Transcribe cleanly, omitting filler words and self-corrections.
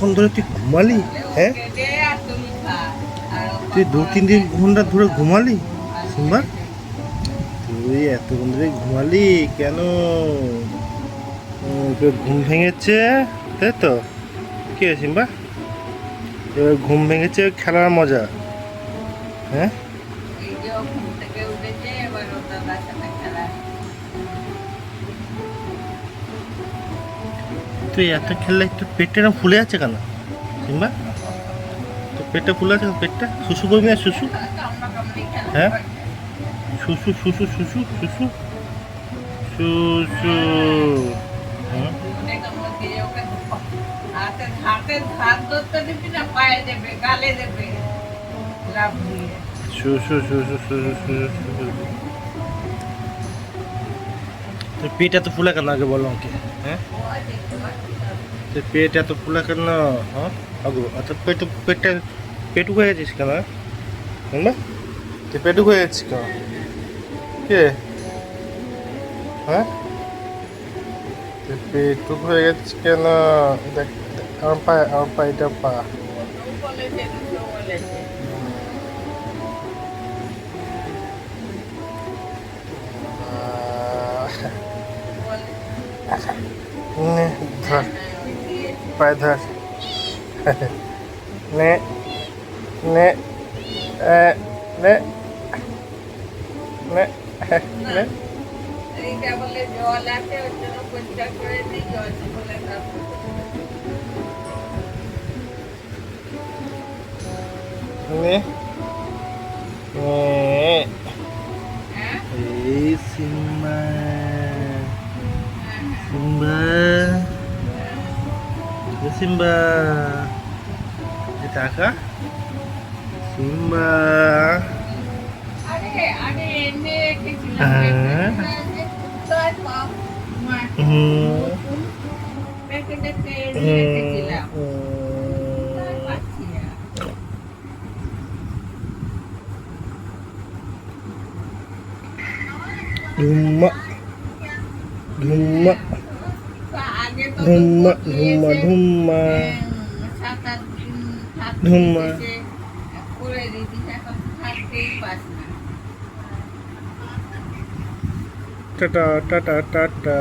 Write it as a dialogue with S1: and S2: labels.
S1: এতক্ষণ ধরে তুই ঘুমালি? হ্যাঁ, তুই 2-3 ঘন্টা ধরে ঘুমালি সিম্বা? তুই এতক্ষণ ধরে ঘুমালি কেন? তোর ঘুম ভেঙেছে তাই তো? কি হয়েছে সিম্বা? এবার ঘুম ভেঙেছে খেলার মজা। হ্যাঁ, তুই এত খেললে তোর পেটটা এরকম ফুলে আছে কেন সিম্বা? তোর পেটটা ফুলে আছে কেন? পেটটা শুশু করবি না? শুশু, হ্যাঁ, শুশু শুশু শুশু শুশু শুশু। হুম, শুশু শুশু শুশু শুশু শুশু। তোর পেট এত ফুলা কেন আগে বলো আমাকে? হ্যাঁ, তোর পেট এত ফুলা কেন? হ্যাঁ, আগো আচ্ছা, পেটটা পেটুক হয়ে যাচ্ছিস কেন? শুনবা, তুই পেটুক হয়ে যাচ্ছিস কেন? কে? হ্যাঁ, তুই পেটুক হয়ে যাচ্ছিস কেন? দেখ, আমার পা এটা পা। নে ধর, পায়ে ধর। নে নে এ, নে নে নে। নে নে। এই সিম্বা, সিম্বা, সিম্বা, টাকা সিম্বা। হ্যাঁ, ধুম্মা ধুম্মা ধুম্মা ধুম্মা ধুম্মা ধুম্মা। টাটা টাটা টাটা।